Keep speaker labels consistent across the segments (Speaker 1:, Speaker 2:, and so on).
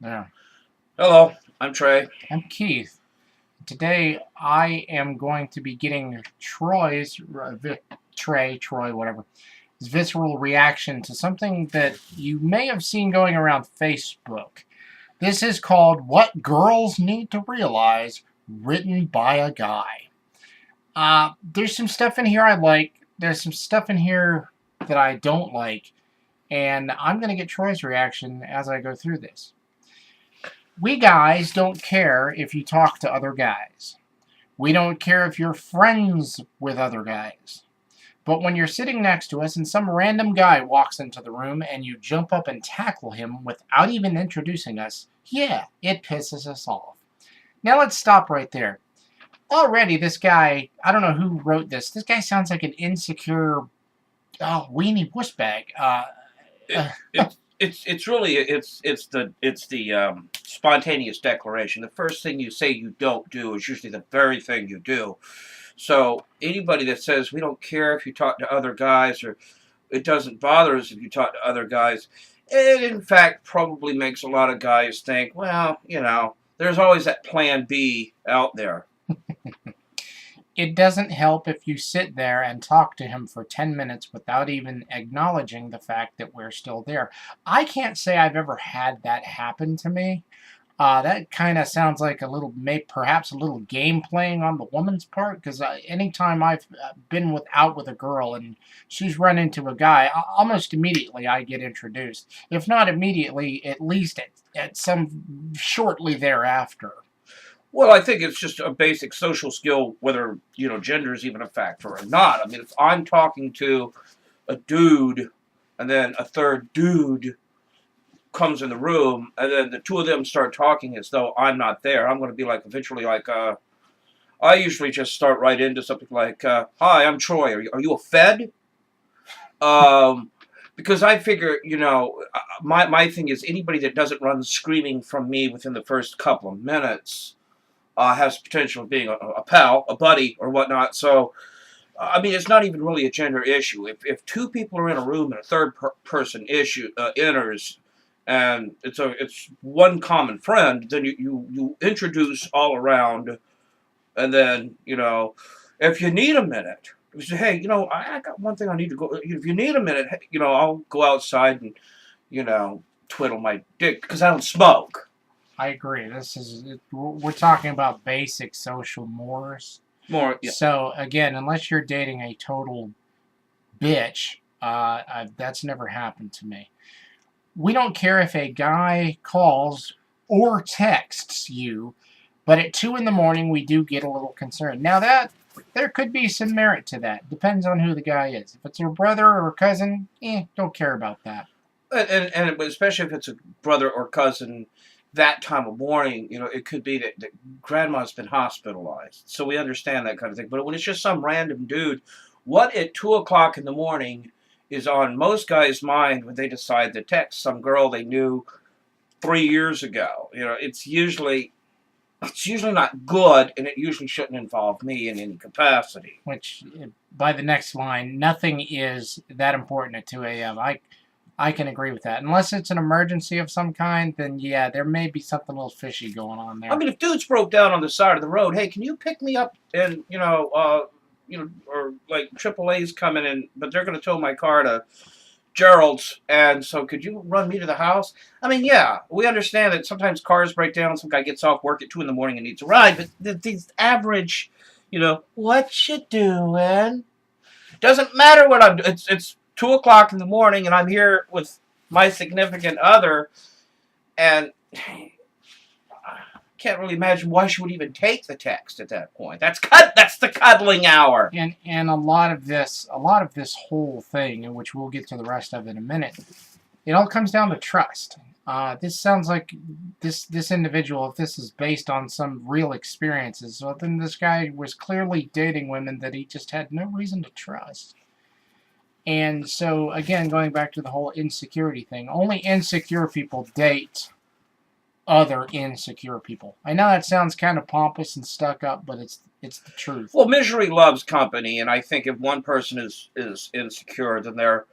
Speaker 1: Yeah.
Speaker 2: Hello, I'm Trey.
Speaker 1: I'm Keith. Today I am going to be getting Troy, whatever, his visceral reaction to something that you may have seen going around Facebook. This is called What Girls Need to Realize, written by a guy. There's some stuff in here I like. There's some stuff in here that I don't like. And I'm going to get Troy's reaction as I go through this. We guys don't care if you talk to other guys. We don't care if you're friends with other guys. But when you're sitting next to us and some random guy walks into the room and you jump up and tackle him without even introducing us, yeah, it pisses us off. Now let's stop right there. Already, this guy, I don't know who wrote this. This guy sounds like an insecure, weenie wussbag.
Speaker 2: It, it's really it's the spontaneous declaration. The first thing you say you don't do is usually the very thing you do. So anybody that says we don't care if you talk to other guys or it doesn't bother us if you talk to other guys, it in fact probably makes a lot of guys think, well, there's always that plan B out there.
Speaker 1: It doesn't help if you sit there and talk to him for 10 minutes without even acknowledging the fact that we're still there. I can't say I've ever had that happen to me. That kind of sounds like a little, perhaps a little game playing on the woman's part. Because anytime I've been out with a girl and she's run into a guy, almost immediately I get introduced. If not immediately, at least at some shortly thereafter.
Speaker 2: Well, I think it's just a basic social skill, whether gender is even a factor or not. I mean, if I'm talking to a dude, and then a third dude comes in the room, and then the two of them start talking as though I'm not there, I'm going to be like eventually like, I usually just start right into something like, "Hi, I'm Troy. Are you a Fed?" Um, because I figure, my thing is anybody that doesn't run screaming from me within the first couple of minutes has potential of being a pal, a buddy, or whatnot. So, I mean, it's not even really a gender issue. If two people are in a room and a third person enters, and it's one common friend, then you introduce all around, and then if you need a minute, you say, hey, I got one thing I need to go. If you need a minute, hey, I'll go outside and twiddle my dick because I don't smoke.
Speaker 1: I agree. We're talking about basic social mores.
Speaker 2: More, yeah.
Speaker 1: So again, unless you're dating a total bitch, that's never happened to me. We don't care if a guy calls or texts you, but at 2 in the morning we do get a little concerned. Now that there could be some merit to that. Depends on who the guy is. If it's your brother or cousin, don't care about that.
Speaker 2: And especially if it's a brother or cousin, that time of morning, it could be that grandma's been hospitalized. So we understand that kind of thing. But when it's just some random dude, what at 2 o'clock in the morning is on most guys' mind when they decide to text some girl they knew 3 years ago? It's usually not good, and it usually shouldn't involve me in any capacity.
Speaker 1: Which, by the next line, nothing is that important at 2 a.m. I can agree with that. Unless it's an emergency of some kind, then yeah, there may be something a little fishy going on there.
Speaker 2: I mean, if dudes broke down on the side of the road, hey, can you pick me up? And or like AAA's coming in, but they're going to tow my car to Gerald's, and so could you run me to the house? I mean, yeah, we understand that sometimes cars break down. Some guy gets off work at 2 in the morning and needs a ride, but these average, what you doing? Doesn't matter what I'm doing. It's 2 o'clock in the morning, and I'm here with my significant other, and I can't really imagine why she would even take the text at that point. That's the cuddling hour.
Speaker 1: And a lot of this whole thing, in which we'll get to the rest of in a minute, it all comes down to trust. This sounds like this individual, if this is based on some real experiences, so then this guy was clearly dating women that he just had no reason to trust. And so, again, going back to the whole insecurity thing, only insecure people date other insecure people. I know that sounds kind of pompous and stuck up, but it's the truth.
Speaker 2: Well, misery loves company, and I think if one person is insecure, then they're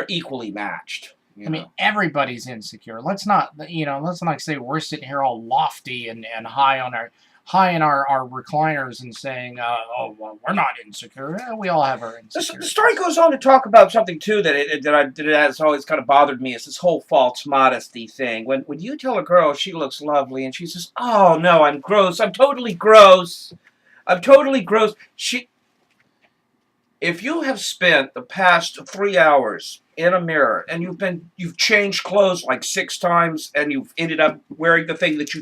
Speaker 2: equally matched. You
Speaker 1: I mean,
Speaker 2: know.
Speaker 1: everybody's insecure. Let's not say we're sitting here all lofty and high in our recliners and saying, "Oh, well, we're not insecure." We all have our
Speaker 2: The
Speaker 1: insecurities.
Speaker 2: story goes on to talk about something too that has always kind of bothered me. Is this whole false modesty thing. When you tell a girl she looks lovely and she says, "Oh no, I'm gross. I'm totally gross. I'm totally gross." If you have spent the past 3 hours in a mirror and you've changed clothes like 6 times and you've ended up wearing the thing that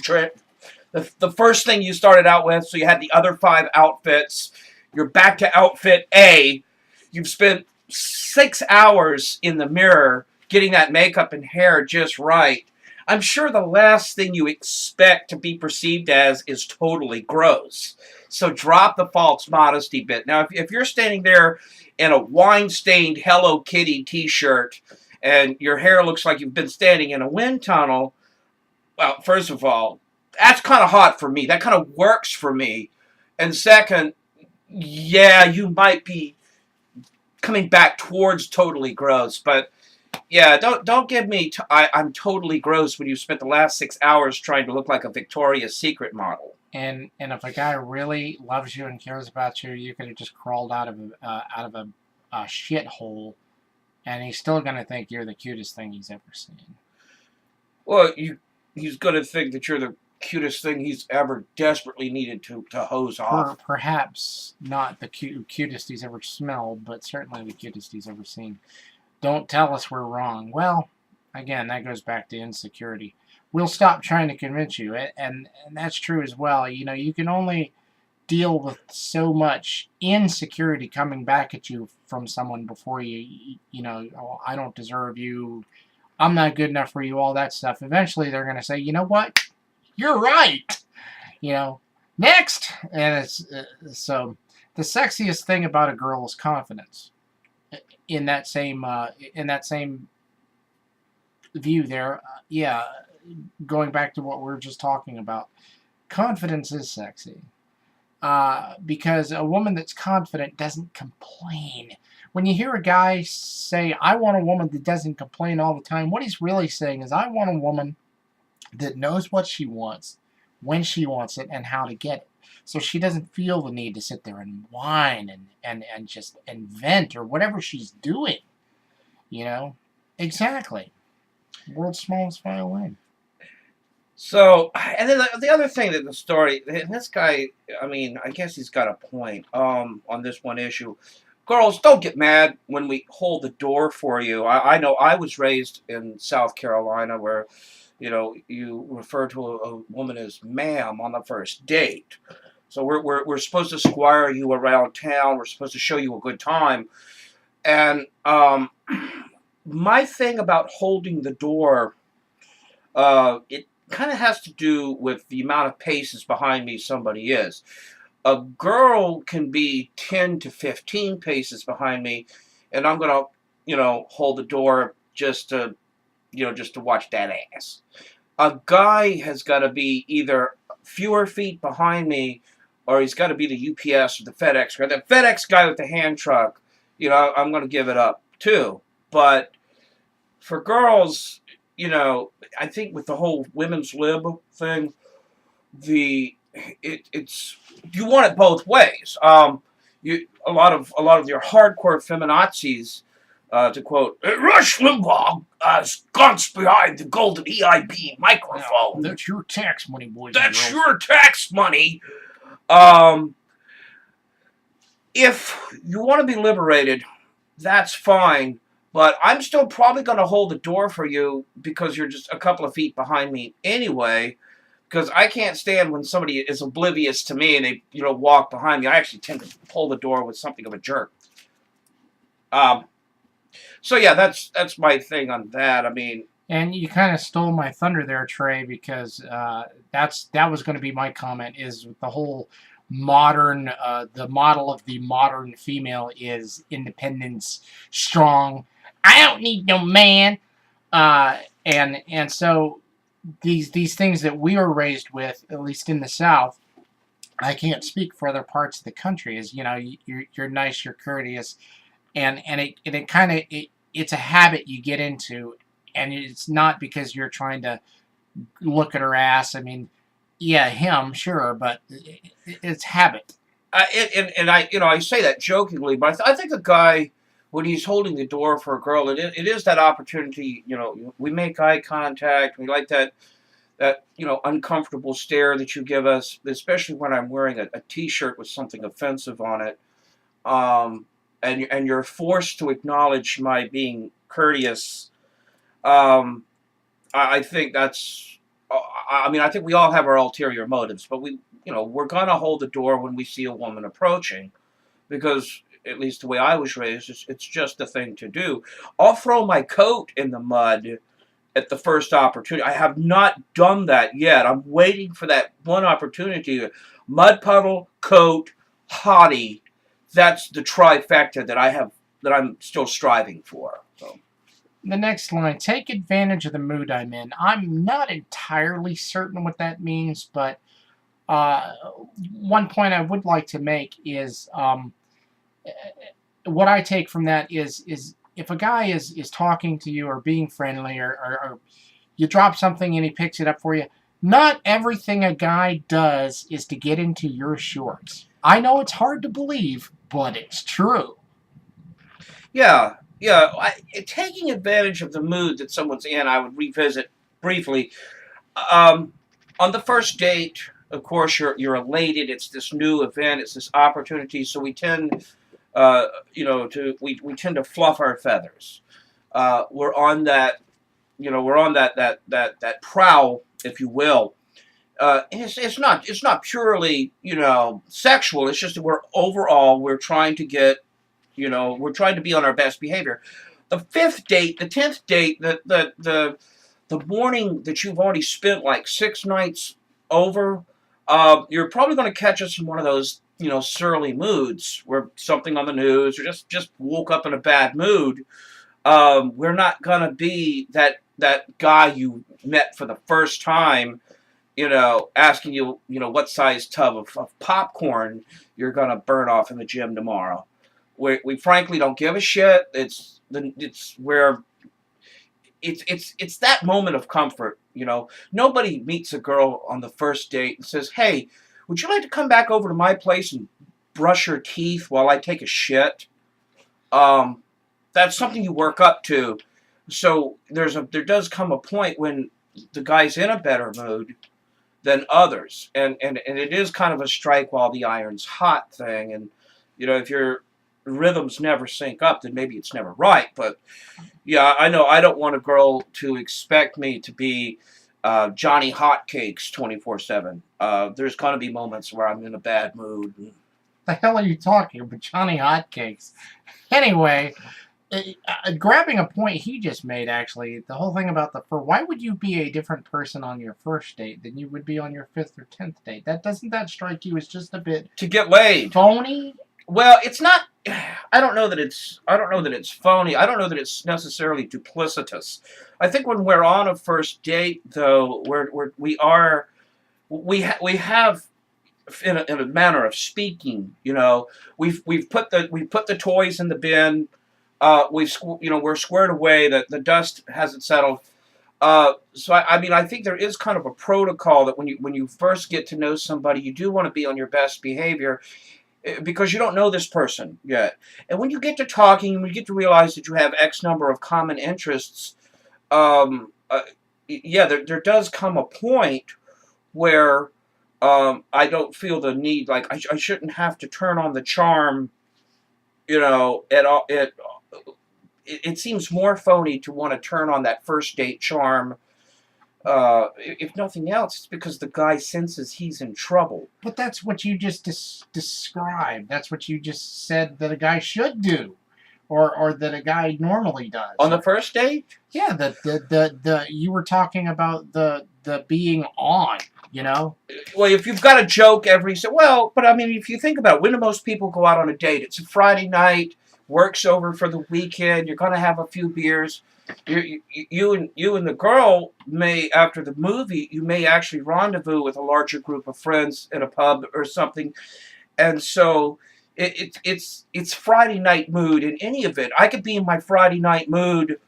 Speaker 2: the first thing you started out with, so you had the other 5 outfits. You're back to outfit A. You've spent 6 hours in the mirror getting that makeup and hair just right. I'm sure the last thing you expect to be perceived as is totally gross. So drop the false modesty bit. Now, if you're standing there in a wine-stained Hello Kitty t-shirt and your hair looks like you've been standing in a wind tunnel, well, first of all, that's kind of hot for me. That kind of works for me. And second, yeah, you might be coming back towards totally gross, but yeah, don't give me I'm totally gross when you spent the last 6 hours trying to look like a Victoria's Secret model.
Speaker 1: And if a guy really loves you and cares about you, you could have just crawled out of a shithole, and he's still gonna think you're the cutest thing he's ever seen.
Speaker 2: Well, he's gonna think that you're the cutest thing he's ever desperately needed to hose off.
Speaker 1: Perhaps not the cutest he's ever smelled, but certainly the cutest he's ever seen. Don't tell us we're wrong. Well, again, that goes back to insecurity. We'll stop trying to convince you, and that's true as well. You can only deal with so much insecurity coming back at you from someone before oh, I don't deserve you, I'm not good enough for you, all that stuff. Eventually, they're going to say, you know what? You're right. Next. And it's so the sexiest thing about a girl is confidence. In that same view there, yeah, going back to what we were just talking about, confidence is sexy. Because a woman that's confident doesn't complain. When you hear a guy say, I want a woman that doesn't complain all the time, what he's really saying is, I want a woman that knows what she wants, when she wants it, and how to get it. So she doesn't feel the need to sit there and whine and just vent or whatever she's doing. Exactly. World's smallest violin.
Speaker 2: So, and then the other thing that the story, this guy, I mean, I guess he's got a point on this one issue. Girls, don't get mad when we hold the door for you. I know I was raised in South Carolina where, you refer to a woman as ma'am on the first date. So we're supposed to squire you around town. We're supposed to show you a good time. And my thing about holding the door, it kind of has to do with the amount of paces behind me somebody is. A girl can be 10 to 15 paces behind me, and I'm going to, hold the door just to watch that ass. A guy has got to be either fewer feet behind me, or he's got to be the UPS or the FedEx guy. The FedEx guy with the hand truck, I'm going to give it up too. But for girls, I think with the whole women's lib thing, it's you want it both ways. A lot of your hardcore feminazis, to quote Rush Limbaugh, skunks behind the golden EIB microphone.
Speaker 1: Now, that's your tax money, boys.
Speaker 2: That's your tax money. If you want to be liberated, that's fine. But I'm still probably going to hold the door for you because you're just a couple of feet behind me anyway. Because I can't stand when somebody is oblivious to me and they, walk behind me. I actually tend to pull the door with something of a jerk. So yeah, that's my thing on that. I mean,
Speaker 1: and you kind of stole my thunder there, Trey, because that was going to be my comment. Is the whole modern, the model of the modern female is independence, strong. I don't need no man. And so these things that we were raised with, at least in the South, I can't speak for other parts of the country. Is you're nice, you're courteous, and it's a habit you get into, and it's not because you're trying to look at her ass. I mean, yeah, him, sure, but it's habit.
Speaker 2: I say that jokingly, but I think a guy, when he's holding the door for a girl, it is that opportunity. We make eye contact. We like that uncomfortable stare that you give us, especially when I'm wearing a T-shirt with something offensive on it. And you're forced to acknowledge my being courteous. I think that's. I mean, I think we all have our ulterior motives, but we're gonna hold the door when we see a woman approaching, because at least the way I was raised, it's just the thing to do. I'll throw my coat in the mud at the first opportunity. I have not done that yet. I'm waiting for that one opportunity. Mud puddle, coat, hottie. That's the trifecta that I'm still striving for. So.
Speaker 1: The next line, take advantage of the mood I'm in. I'm not entirely certain what that means, but one point I would like to make is what I take from that is if a guy is talking to you or being friendly, or you drop something and he picks it up for you, not everything a guy does is to get into your shorts. I know it's hard to believe, but it's true.
Speaker 2: Yeah. Taking advantage of the mood that someone's in, I would revisit briefly. On the first date, of course, you're elated. It's this new event. It's this opportunity. So we tend, we tend to fluff our feathers. We're on that, that prowl, if you will. It's not purely sexual. It's just that we're trying to get, we're trying to be on our best behavior. The 5th date, the 10th date, the morning that you've already spent like 6 nights over, you're probably going to catch us in one of those, surly moods where something on the news, or just woke up in a bad mood. We're not going to be that guy you met for the first time, asking you, what size tub of popcorn you're going to burn off in the gym tomorrow. We frankly don't give a shit. It's where it's that moment of comfort. Nobody meets a girl on the first date and says, "Hey, would you like to come back over to my place and brush your teeth while I take a shit?" That's something you work up to. So there does come a point when the guy's in a better mood than others, and it is kind of a strike while the iron's hot thing. And if your rhythms never sync up, then maybe it's never right. But yeah, I know I don't want a girl to expect me to be Johnny Hotcakes 24/7. There's going to be moments where I'm in a bad mood.
Speaker 1: The hell are you talking about, Johnny Hotcakes? Anyway, grabbing a point he just made, actually, the whole thing about why would you be a different person on your first date than you would be on your 5th or 10th date? Doesn't that strike you as just a bit
Speaker 2: to get laid?
Speaker 1: Phony?
Speaker 2: Well, it's not. I don't know that it's phony. I don't know that it's necessarily duplicitous. I think when we're on a first date, though, we have in a manner of speaking, we've put the toys in the bin. We're squared away. The dust hasn't settled. So I think there is kind of a protocol that when you first get to know somebody, you do want to be on your best behavior, because you don't know this person yet. And when you get to talking, and we get to realize that you have X number of common interests, there does come a point where I don't feel the need, like I shouldn't have to turn on the charm, at all. It seems more phony to want to turn on that first date charm. If nothing else, it's because the guy senses he's in trouble.
Speaker 1: But that's what you just described. That's what you just said that a guy should do, or that a guy normally does.
Speaker 2: On the first date?
Speaker 1: Yeah, the you were talking about the being on,
Speaker 2: Well, if you've got a joke but I mean, if you think about it, when do most people go out on a date? It's a Friday night. Work's over for the weekend. You're going to have a few beers. You and the girl may, after the movie, you may actually rendezvous with a larger group of friends at a pub or something. And so it's Friday night mood in any event. I could be in my Friday night mood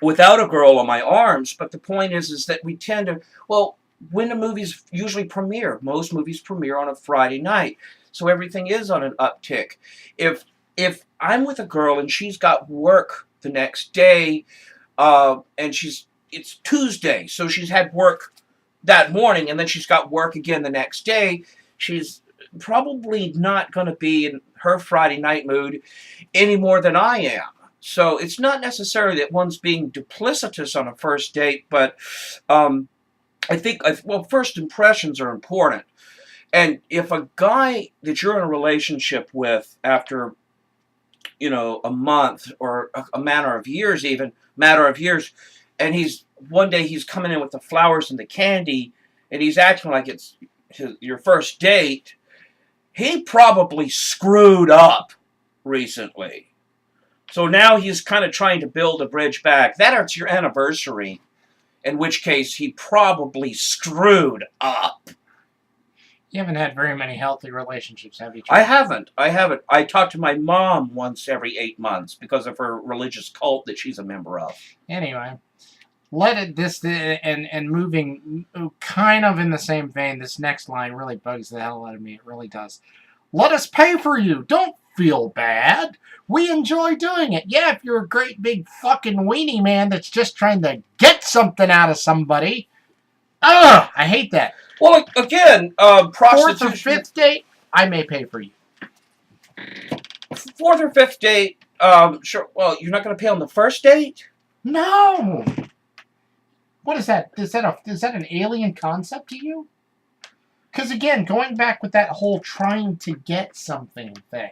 Speaker 2: without a girl on my arms. But the point is that we tend to, well, when the movies usually premiere, most movies premiere on a Friday night, so everything is on an uptick. If if I'm with a girl and she's got work the next day, and it's Tuesday, so she's had work that morning, and then she's got work again the next day, she's probably not going to be in her Friday night mood any more than I am. So it's not necessarily that one's being duplicitous on a first date, but um, I think, well, first impressions are important. And if a guy that you're in a relationship with after, a month or a matter of years, and one day he's coming in with the flowers and the candy, and he's acting like it's your first date, he probably screwed up recently. So now he's kind of trying to build a bridge back. That's your anniversary, in which case he probably screwed up.
Speaker 1: You haven't had very many healthy relationships, have you?
Speaker 2: I haven't. I talk to my mom once every 8 months because of her religious cult that she's a member of.
Speaker 1: Anyway, and moving kind of in the same vein, this next line really bugs the hell out of me. It really does. Let us pay for you. Don't feel bad. We enjoy doing it. Yeah, if you're a great big fucking weenie man that's just trying to get something out of somebody. Ugh, I hate that.
Speaker 2: Well, again, prostitution.
Speaker 1: Fourth or fifth date, I may pay for you.
Speaker 2: Fourth or fifth date, sure. Well, you're not going to pay on the first date?
Speaker 1: No. What is that? Is that an alien concept to you? Because again, going back with that whole trying to get something thing.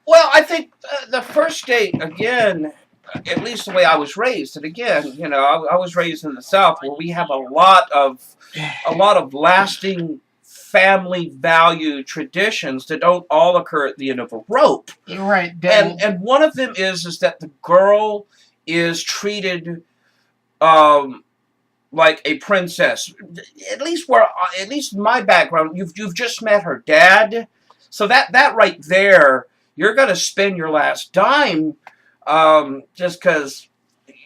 Speaker 2: Well, I think the first date, again, at least the way I was raised, and again, I was raised in the South where we have a lot of lasting family value traditions that don't all occur at the end of a rope.
Speaker 1: You're right.
Speaker 2: And one of them is that the girl is treated like a princess. At least in my background, you've just met her dad, so that right there, you're gonna spend your last dime. Just because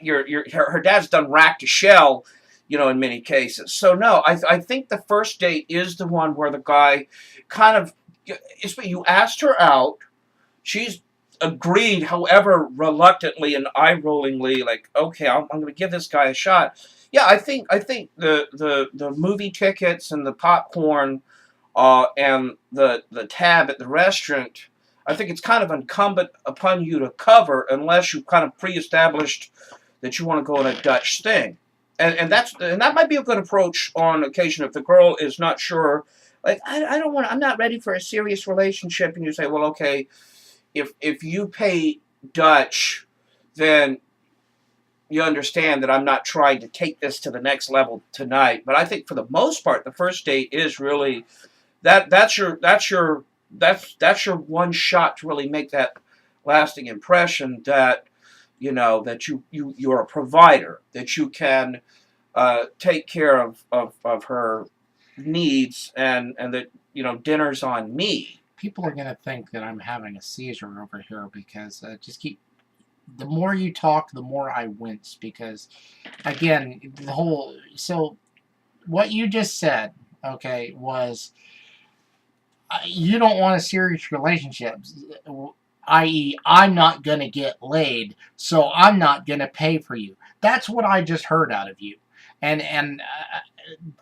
Speaker 2: her dad's done rack to shell, in many cases. So no, I think the first date is the one where the guy kind of, you asked her out, she's agreed, however reluctantly and eye-rollingly, like, okay, I'm going to give this guy a shot. Yeah, I think the movie tickets and the popcorn, and the tab at the restaurant, I think it's kind of incumbent upon you to cover unless you've kind of pre-established that you want to go on a Dutch thing. And that might be a good approach on occasion if the girl is not sure, like, I'm not ready for a serious relationship, and you say, well, okay, if you pay Dutch, then you understand that I'm not trying to take this to the next level tonight. But I think for the most part, the first date is really that's your one shot to really make that lasting impression that that you're a provider, that you can take care of her needs, and that dinner's on me.
Speaker 1: People are gonna think that I'm having a seizure over here because the more you talk, the more I wince, because again, so what you just said, okay, was you don't want a serious relationship, i.e., I'm not going to get laid, so I'm not going to pay for you. That's what I just heard out of you. And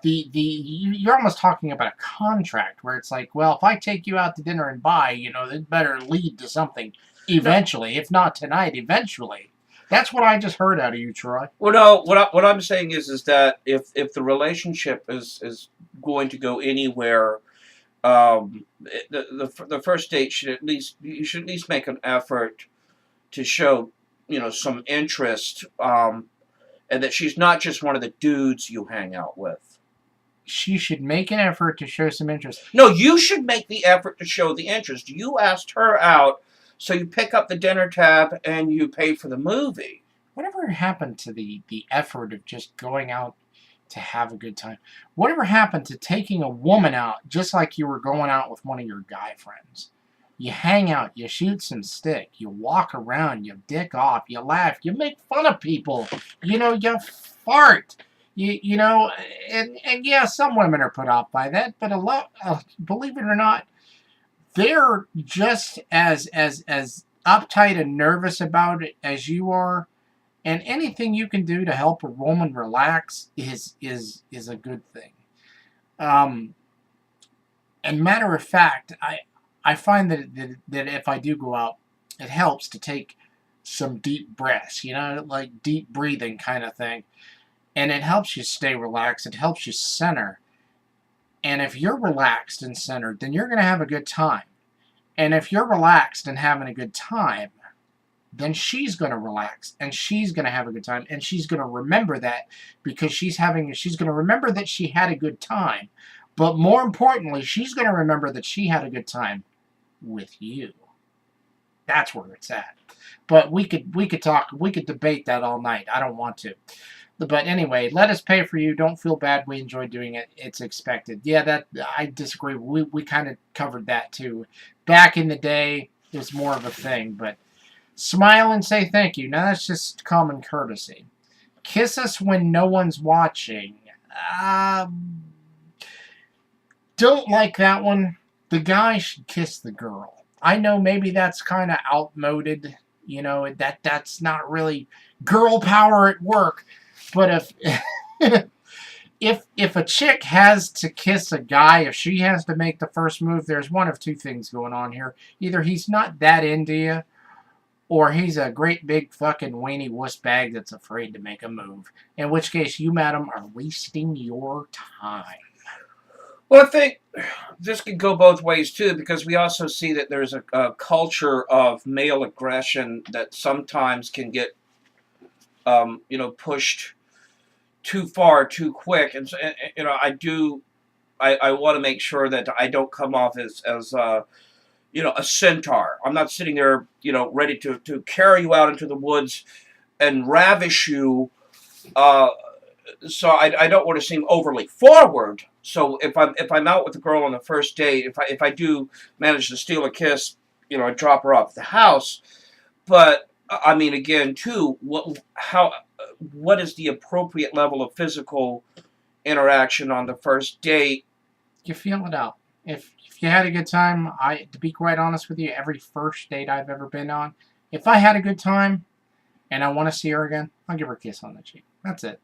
Speaker 1: you're almost talking about a contract where it's like, well, if I take you out to dinner and buy, it better lead to something eventually. If not tonight, eventually. That's what I just heard out of you, Troy.
Speaker 2: Well, no, what I'm saying is that if the relationship is going to go anywhere, the first date you should at least make an effort to show some interest, and that she's not just one of the dudes you hang out with.
Speaker 1: She should make an effort to show some interest.
Speaker 2: No, you should make the effort to show the interest. You asked her out, so you pick up the dinner tab and you pay for the movie.
Speaker 1: Whatever happened to the effort of just going out to have a good time? Whatever happened to taking a woman out just like you were going out with one of your guy friends? You hang out, you shoot some stick, you walk around, you dick off, you laugh, you make fun of people, you fart. You know, and yeah, some women are put off by that, but a lot, believe it or not, they're just as uptight and nervous about it as you are. And anything you can do to help a woman relax is a good thing. Um, and matter of fact, I find that if I do go out, it helps to take some deep breaths, like deep breathing kind of thing. And it helps you stay relaxed. It helps you center. And if you're relaxed and centered, then you're going to have a good time. And if you're relaxed and having a good time, then she's going to relax and she's going to have a good time, and she's going to remember that because she's going to remember that she had a good time. But more importantly, she's going to remember that she had a good time with you. That's where it's at. But we could debate that all night. I don't want to. But anyway, let us pay for you. Don't feel bad. We enjoy doing it. It's expected. Yeah, that I disagree. We kind of covered that too. Back in the day, it was more of a thing. But smile and say thank you. Now that's just common courtesy. Kiss us when no one's watching. Don't like that one. The guy should kiss the girl. I know maybe that's kind of outmoded. That's not really girl power at work. But if a chick has to kiss a guy, if she has to make the first move, there's one of two things going on here. Either he's not that into you, or he's a great big fucking weenie wuss bag that's afraid to make a move. In which case, you, madam, are wasting your time.
Speaker 2: Well, I think this could go both ways, too, because we also see that there's a culture of male aggression that sometimes can get, pushed too far, too quick. And, so, I want to make sure that I don't come off as a centaur. I'm not sitting there, ready to carry you out into the woods and ravish you. So I don't want to seem overly forward. So if I'm out with a girl on the first date, if I do manage to steal a kiss, I drop her off at the house. But I mean, again, too, what is the appropriate level of physical interaction on the first date?
Speaker 1: You feel it out. If you had a good time, to be quite honest with you, every first date I've ever been on, if I had a good time and I want to see her again, I'll give her a kiss on the cheek. That's it.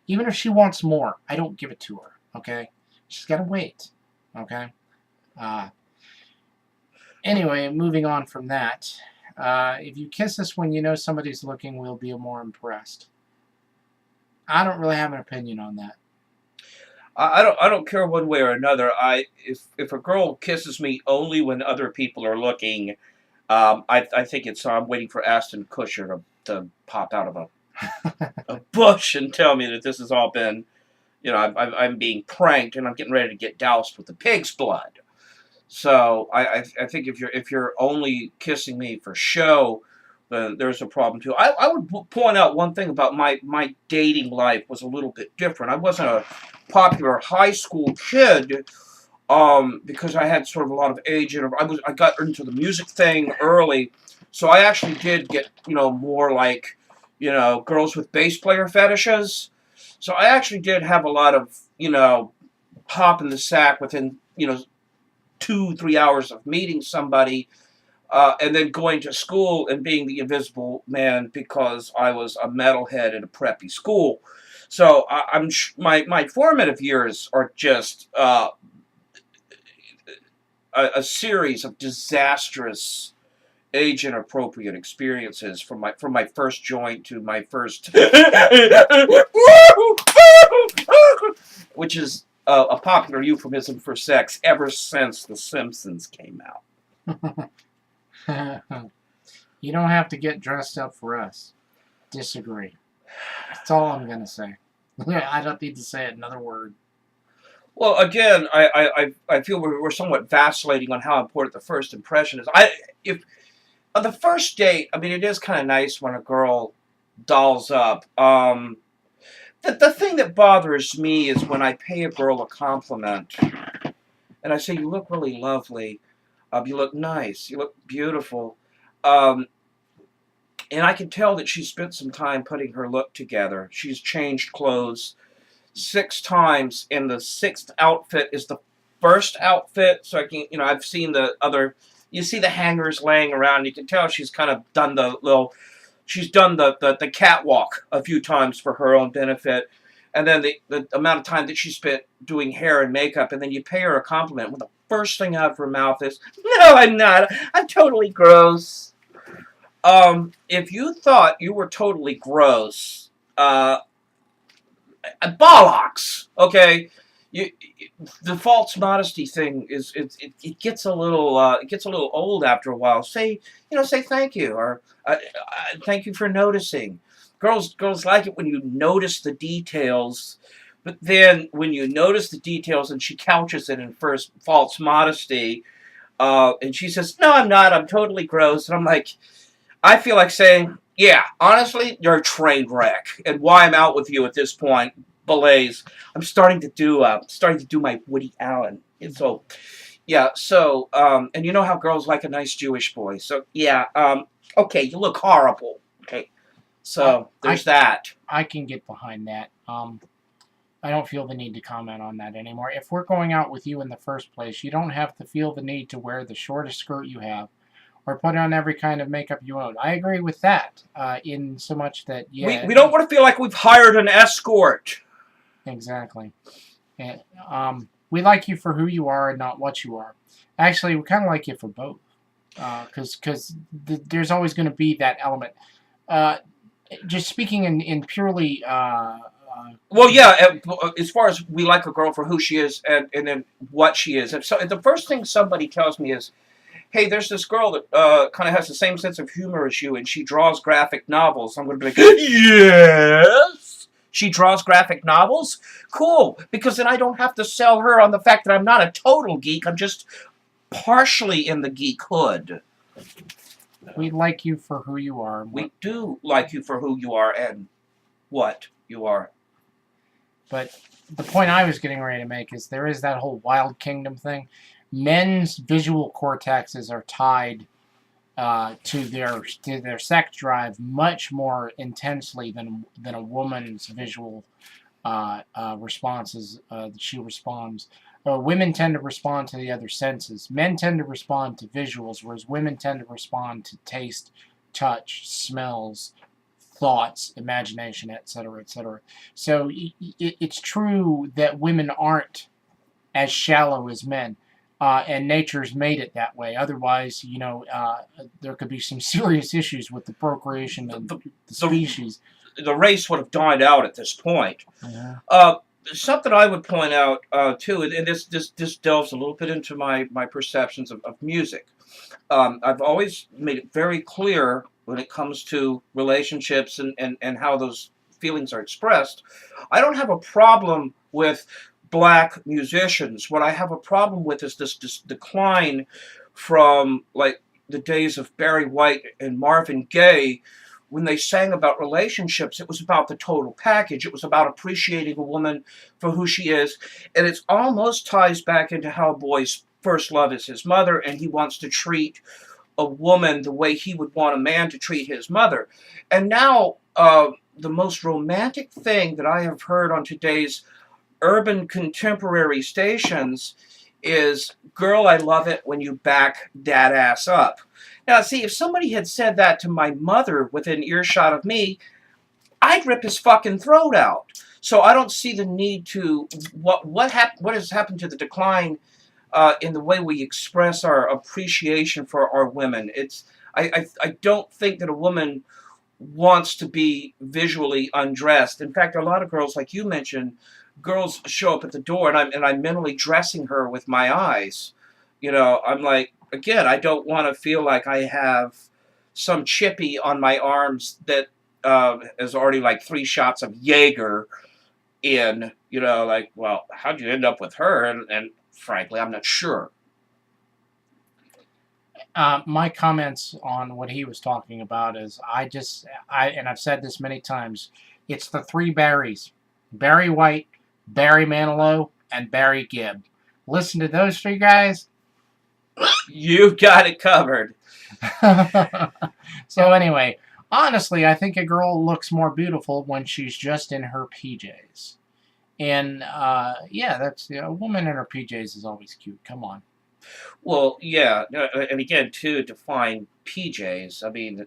Speaker 1: Even if she wants more, I don't give it to her, okay? She's got to wait, okay? Anyway, moving on from that, if you kiss us when you know somebody's looking, we'll be more impressed. I don't really have an opinion on that.
Speaker 2: I don't care one way or another. If a girl kisses me only when other people are looking, I think it's I'm waiting for Ashton Kutcher to pop out of a bush and tell me that this has all been, I'm being pranked and I'm getting ready to get doused with the pig's blood. So I think if you're only kissing me for show, then there's a problem too. I would point out one thing about my dating life was a little bit different. I wasn't a popular high school kid because I had sort of a lot of age, and I got into the music thing early, so I actually did get more like girls with bass player fetishes. So I actually did have a lot of pop in the sack within 2-3 hours of meeting somebody. And then going to school and being the invisible man because I was a metalhead in a preppy school. So my formative years are just a series of disastrous, age-inappropriate experiences from my first joint to my first, which is a popular euphemism for sex ever since The Simpsons came out.
Speaker 1: You don't have to get dressed up for us. Disagree. That's all I'm going to say. I don't need to say another word.
Speaker 2: Well, again, I feel we're somewhat vacillating on how important the first impression is. If on the first date, I mean, it is kind of nice when a girl dolls up. The thing that bothers me is when I pay a girl a compliment and I say, "You look really lovely." You look nice. You look beautiful. Um, and I can tell that she spent some time putting her look together. She's changed clothes 6 times, and the sixth outfit is the first outfit. So I can, I've seen the other. You see the hangers laying around. You can tell she's kind of done the little. She's done the catwalk a few times for her own benefit, and then the amount of time that she spent doing hair and makeup, and then you pay her a compliment when the first thing out of her mouth is, "No, I'm not. I'm totally gross." If you thought you were totally gross, bollocks. Okay, you, the false modesty thing it gets a little old after a while. Say thank you, or thank you for noticing. Girls like it when you notice the details. But then when you notice the details and she couches it in first false modesty, and she says, "No, I'm not. I'm totally gross," and I'm like, I feel like saying, yeah, honestly, you're a train wreck. And why I'm out with you at this point, belays. I'm starting to do my Woody Allen. And so, yeah. So, and you know how girls like a nice Jewish boy. So, yeah. Okay, you look horrible. Okay, so there's that.
Speaker 1: I can get behind that. I don't feel the need to comment on that anymore. If we're going out with you in the first place, you don't have to feel the need to wear the shortest skirt you have or put on every kind of makeup you own. I agree with that, in so much that, yeah.
Speaker 2: We don't want to feel like we've hired an escort.
Speaker 1: Exactly. And, we like you for who you are and not what you are. Actually, we kind of like you for both. Because there's always going to be that element. Just speaking in purely...
Speaker 2: well, yeah, as far as we like a girl for who she is and then what she is. So the first thing somebody tells me is, hey, there's this girl that kind of has the same sense of humor as you, and she draws graphic novels. I'm going to be like, yes? She draws graphic novels? Cool, because then I don't have to sell her on the fact that I'm not a total geek. I'm just partially in the geekhood.
Speaker 1: We like you for who you are.
Speaker 2: We do like you for who you are and what you are.
Speaker 1: But the point I was getting ready to make is there is that whole wild kingdom thing. Men's visual cortexes are tied to their sex drive much more intensely than a woman's visual responses. She responds. Women tend to respond to the other senses. Men tend to respond to visuals, whereas women tend to respond to taste, touch, smells, thoughts, imagination, etc., etc. So it's true that women aren't as shallow as men. And nature's made it that way. Otherwise, there could be some serious issues with the procreation of the species.
Speaker 2: The race would have died out at this point.
Speaker 1: Yeah.
Speaker 2: Something I would point out, too, and this delves a little bit into my perceptions of music. I've always made it very clear when it comes to relationships and how those feelings are expressed. I don't have a problem with black musicians. What I have a problem with is this decline from like the days of Barry White and Marvin Gaye. When they sang about relationships, it was about the total package. It was about appreciating a woman for who she is. And it almost ties back into how a boy's first love is his mother, and he wants to treat a woman the way he would want a man to treat his mother. And now, the most romantic thing that I have heard on today's urban contemporary stations is, "Girl, I love it when you back that ass up." Now, see, if somebody had said that to my mother within earshot of me, I'd rip his fucking throat out. So I don't see the need to... What has happened to the decline in the way we express our appreciation for our women? I don't think that a woman wants to be visually undressed. In fact, a lot of girls, like you mentioned, girls show up at the door and I'm mentally dressing her with my eyes. I'm like, again, I don't want to feel like I have some chippy on my arms that is already like 3 shots of Jaeger in, like, well, how'd you end up with her? And frankly, I'm not sure.
Speaker 1: My comments on what he was talking about is and I've said this many times, it's the 3 Barrys. Barry White, Barry Manilow, and Barry Gibb. Listen to those 3 guys,
Speaker 2: You've got it covered.
Speaker 1: So anyway, honestly, I think a girl looks more beautiful when she's just in her PJs. And yeah, that's a woman in her PJs is always cute. Come on.
Speaker 2: Well, yeah, and again, too, define PJs. I mean,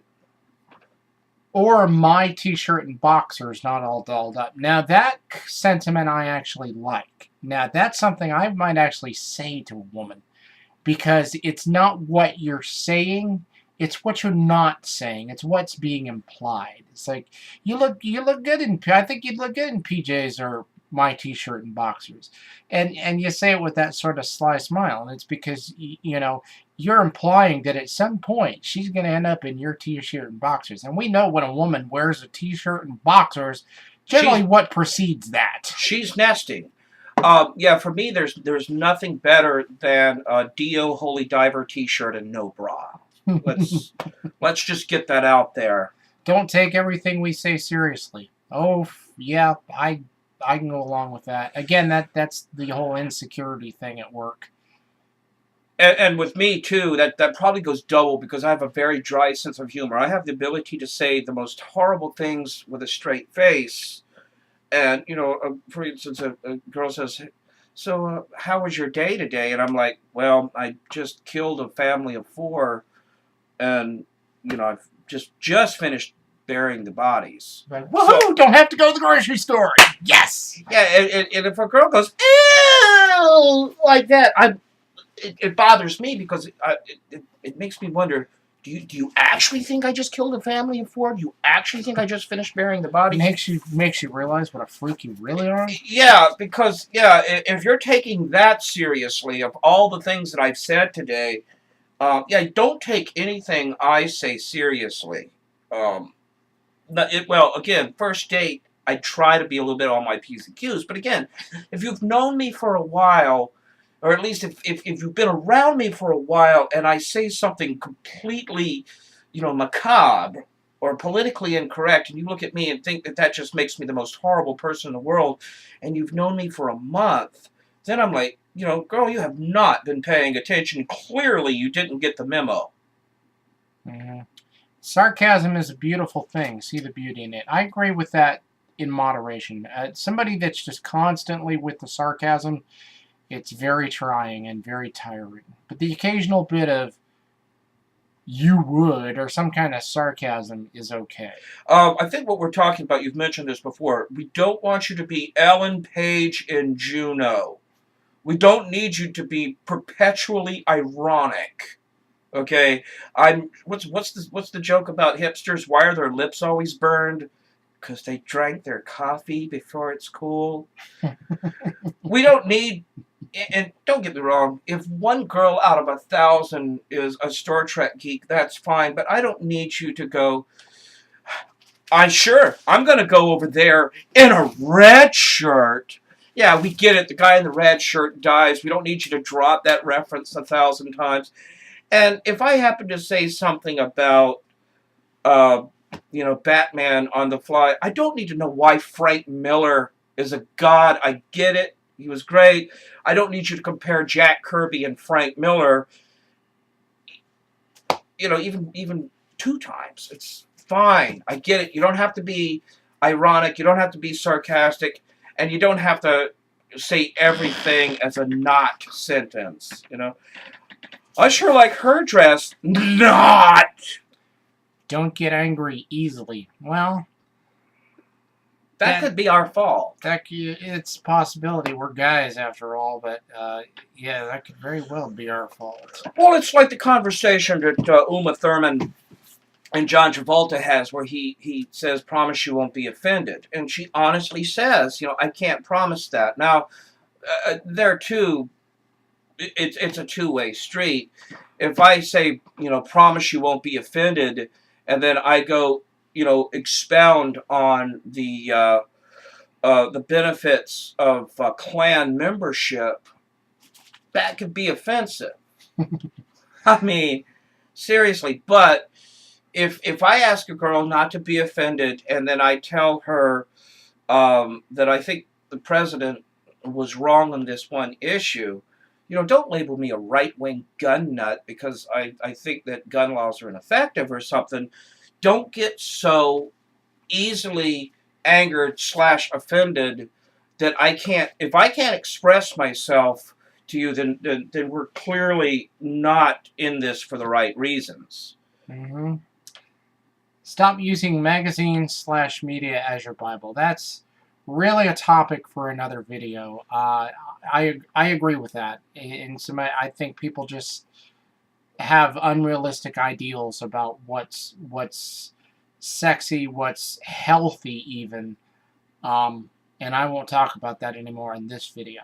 Speaker 1: Or my t-shirt and boxers not all dolled up. Now that sentiment I actually like. Now that's something I might actually say to a woman because it's not what you're saying, it's what you're not saying. It's what's being implied. It's like you look good in I think you'd look good in PJs or my t-shirt and boxers. And you say it with that sort of sly smile, and it's because you're implying that at some point she's going to end up in your t-shirt and boxers. And we know when a woman wears a t-shirt and boxers, generally what precedes that.
Speaker 2: She's nesting. Yeah, for me, there's nothing better than a Dio Holy Diver T-shirt and no bra. Let's just get that out there.
Speaker 1: Don't take everything we say seriously. Oh yeah, I can go along with that. Again, that's the whole insecurity thing at work.
Speaker 2: And with me too, that probably goes double because I have a very dry sense of humor. I have the ability to say the most horrible things with a straight face. And for instance, a girl says, "So, how was your day today?" And I'm like, "Well, I just killed a family of 4, and I've just finished burying the bodies."
Speaker 1: Like, woohoo! So, don't have to go to the grocery store. Yes.
Speaker 2: Yeah, and if a girl goes, "Ew," like that, it bothers me because it makes me wonder. Do you actually think I just killed a family of 4? Do you actually think I just finished burying the body?
Speaker 1: Makes you realize what a freak you really are?
Speaker 2: Yeah, because, if you're taking that seriously, of all the things that I've said today, don't take anything I say seriously. Again, first date, I try to be a little bit on my P's and Q's, but again, if you've known me for a while, or at least if you've been around me for a while and I say something completely, macabre or politically incorrect, and you look at me and think that just makes me the most horrible person in the world, and you've known me for a month, then I'm like, girl, you have not been paying attention. Clearly, you didn't get the memo.
Speaker 1: Mm-hmm. Sarcasm is a beautiful thing. See the beauty in it. I agree with that in moderation. Somebody that's just constantly with the sarcasm, it's very trying and very tiring. But the occasional bit of "you would" or some kind of sarcasm is okay.
Speaker 2: I think what we're talking about, you've mentioned this before, we don't want you to be Ellen Page in Juno. We don't need you to be perpetually ironic. Okay? What's the joke about hipsters? Why are their lips always burned? Because they drank their coffee before it's cool. We don't need... And don't get me wrong, if one girl out of 1,000 is a Star Trek geek, that's fine, but I don't need you to go, I'm going to go over there in a red shirt. Yeah, we get it, the guy in the red shirt dies. We don't need you to drop that reference 1,000 times. And if I happen to say something about, Batman on the fly, I don't need to know why Frank Miller is a god. I get it. He was great. I don't need you to compare Jack Kirby and Frank Miller, even 2 times. It's fine. I get it. You don't have to be ironic. You don't have to be sarcastic. And you don't have to say everything as a not sentence, I sure like her dress. Not!
Speaker 1: Don't get angry easily. Well...
Speaker 2: That could be our fault.
Speaker 1: It's a possibility. We're guys, after all, but yeah, that could very well be our fault.
Speaker 2: Well, it's like the conversation that Uma Thurman and John Travolta has where he says, "Promise you won't be offended." And she honestly says, "I can't promise that." Now, there too, it's a two-way street. If I say, "Promise you won't be offended," and then I go, expound on the benefits of Klan membership, that could be offensive. I mean, seriously. But if I ask a girl not to be offended, and then I tell her that I think the president was wrong on this one issue, don't label me a right-wing gun nut because I think that gun laws are ineffective or something. Don't get so easily angered / offended that if I can't express myself to you, then we're clearly not in this for the right reasons.
Speaker 1: Mm-hmm. Stop using magazines / media as your Bible. That's really a topic for another video. I agree with that. And I think people just have unrealistic ideals about what's sexy, what's healthy, even. And I won't talk about that anymore in this video.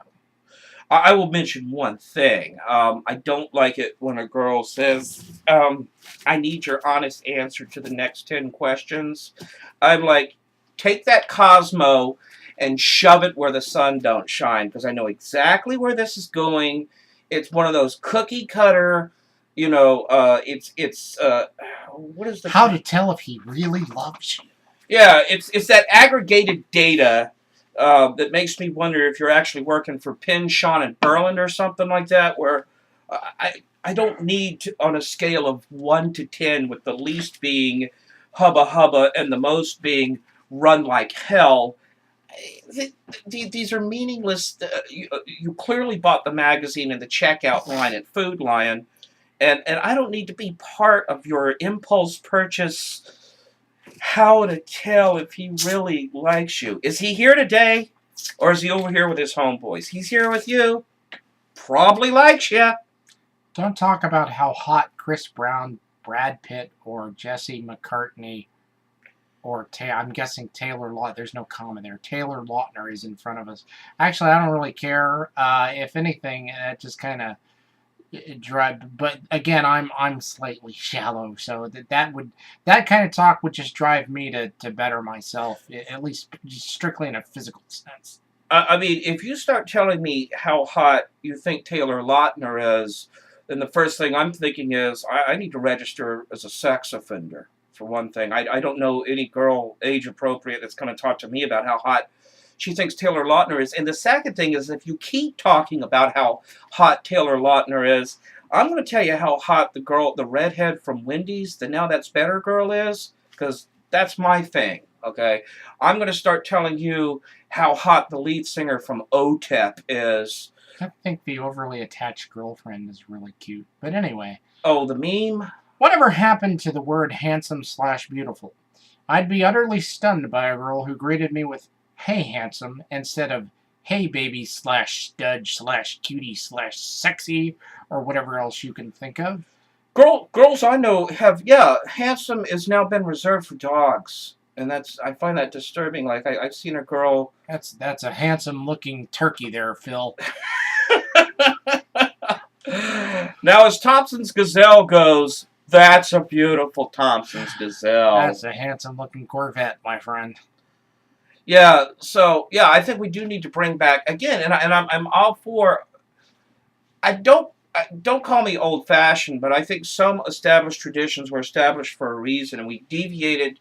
Speaker 2: I will mention one thing. I don't like it when a girl says, I need your honest answer to the next 10 questions. I'm like, take that Cosmo and shove it where the sun don't shine, because I know exactly where this is going. It's one of those cookie cutter, what is the...
Speaker 1: How to tell if he really loves you.
Speaker 2: Yeah, it's that aggregated data that makes me wonder if you're actually working for Penn, Sean, and Berland or something like that, where I don't need to, on a scale of 1 to 10, with the least being hubba hubba and the most being run like hell. These are meaningless. You clearly bought the magazine in the checkout line at Food Lion, and I don't need to be part of your impulse purchase. How to tell if he really likes you. Is he here today? Or is he over here with his homeboys? He's here with you. Probably likes you.
Speaker 1: Don't talk about how hot Chris Brown, Brad Pitt, or Jesse McCartney, or I'm guessing Taylor Lautner. There's no comma there. Taylor Lautner is in front of us. Actually, I don't really care. If anything, it just kind of... but again, I'm slightly shallow, so that kind of talk would just drive me to better myself, at least strictly in a physical sense.
Speaker 2: I mean, if you start telling me how hot you think Taylor Lautner is, then the first thing I'm thinking is I need to register as a sex offender, for one thing. I don't know any girl age appropriate that's going to talk to me about how hot she thinks Taylor Lautner is. And the second thing is, if you keep talking about how hot Taylor Lautner is, I'm going to tell you how hot the redhead from Wendy's, the Now That's Better girl is, because that's my thing, okay? I'm going to start telling you how hot the lead singer from OTEP is.
Speaker 1: I think the overly attached girlfriend is really cute. But anyway.
Speaker 2: Oh, the meme?
Speaker 1: Whatever happened to the word handsome / beautiful? I'd be utterly stunned by a girl who greeted me with, "Hey, handsome," instead of "Hey, baby / stud / cutie / sexy," or whatever else you can think of.
Speaker 2: Girls I know have, handsome has now been reserved for dogs. And I find that disturbing. Like, I've seen a girl...
Speaker 1: That's a handsome-looking turkey there, Phil.
Speaker 2: Now, as Thompson's Gazelle goes, that's a beautiful Thompson's Gazelle.
Speaker 1: That's a handsome-looking Corvette, my friend.
Speaker 2: Yeah, so, I think we do need to bring back, again, and I'm all for... Don't call me old-fashioned, but I think some established traditions were established for a reason, and we deviated.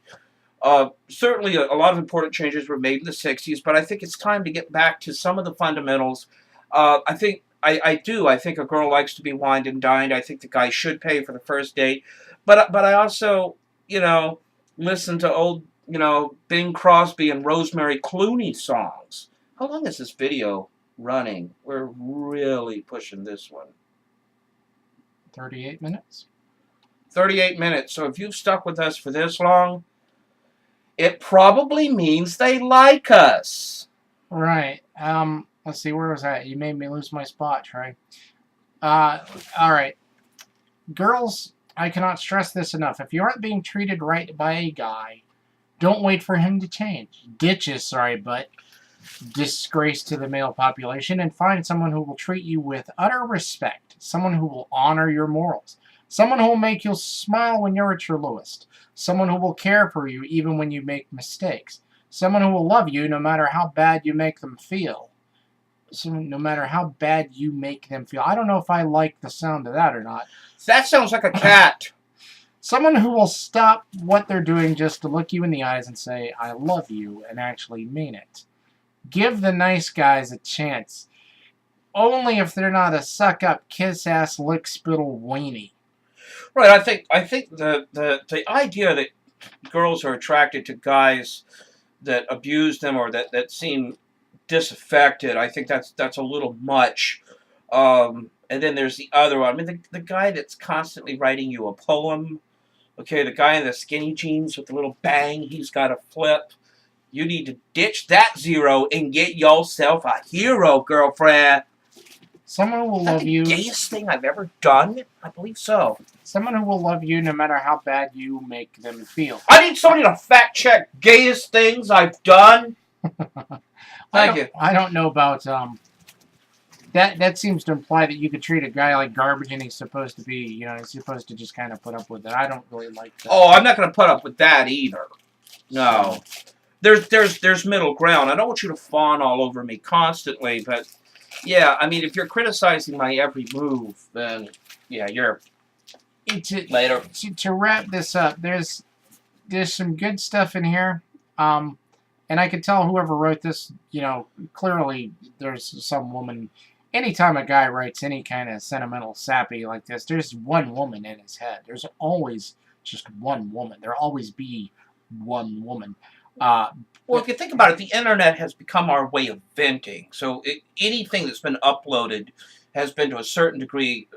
Speaker 2: Certainly, a lot of important changes were made in the 60s, but I think it's time to get back to some of the fundamentals. I think a girl likes to be wined and dined. I think the guy should pay for the first date. But I also, listen to old, Bing Crosby and Rosemary Clooney songs. How long is this video running? We're really pushing this one.
Speaker 1: 38 minutes.
Speaker 2: 38 minutes. So if you've stuck with us for this long, it probably means they like us.
Speaker 1: Right. Let's see, where was that? You made me lose my spot, Trey. Alright. Girls, I cannot stress this enough. If you aren't being treated right by a guy, don't wait for him to change. Ditch his sorry butt, disgrace to the male population, and find someone who will treat you with utter respect. Someone who will honor your morals. Someone who will make you smile when you're at your lowest. Someone who will care for you even when you make mistakes. Someone who will love you no matter how bad you make them feel. No matter how bad you make them feel. I don't know if I like the sound of that or not.
Speaker 2: That sounds like a cat.
Speaker 1: Someone who will stop what they're doing just to look you in the eyes and say, "I love you," and actually mean it. Give the nice guys a chance. only if they're not a suck up, kiss ass, lick spittle weenie.
Speaker 2: Right. I think the idea that girls are attracted to guys that abuse them or that seem disaffected, I think that's a little much. And then there's the other one. I mean, the guy that's constantly writing you a poem. Okay, the guy in the skinny jeans with the little bang, he's got a flip. You need to ditch that zero and get yourself a hero, girlfriend.
Speaker 1: Someone who will
Speaker 2: Is that
Speaker 1: love
Speaker 2: the
Speaker 1: you.
Speaker 2: gayest thing I've ever done? I believe so.
Speaker 1: Someone who will love you no matter how bad you make them feel.
Speaker 2: I need somebody to fact check gayest things I've done. Thank you.
Speaker 1: I don't know about that seems to imply that you could treat a guy like garbage and he's supposed to be, he's supposed to just kind of put up with it. I don't really like that.
Speaker 2: Oh, I'm not going to put up with that either. No. There's middle ground. I don't want you to fawn all over me constantly, but yeah, I mean, if you're criticizing my every move, then yeah, you're later.
Speaker 1: To wrap this up, there's some good stuff in here. And I can tell whoever wrote this, clearly there's some woman. Anytime a guy writes any kind of sentimental sappy like this, there's one woman in his head. There's always just one woman. There'll always be one woman.
Speaker 2: Well, if you think about it, the internet has become our way of venting. So anything that's been uploaded has been to a certain degree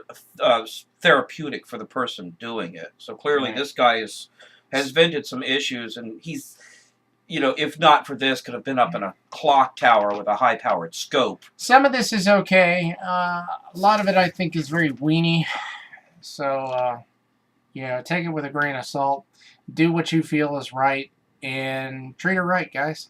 Speaker 2: therapeutic for the person doing it. So clearly
Speaker 1: Right.
Speaker 2: This guy has vented some issues, and he's, if not for this, could have been up in a clock tower with a high-powered scope.
Speaker 1: Some of this is okay. A lot of it, I think, is very weenie. So, take it with a grain of salt. Do what you feel is right, and treat her right, guys.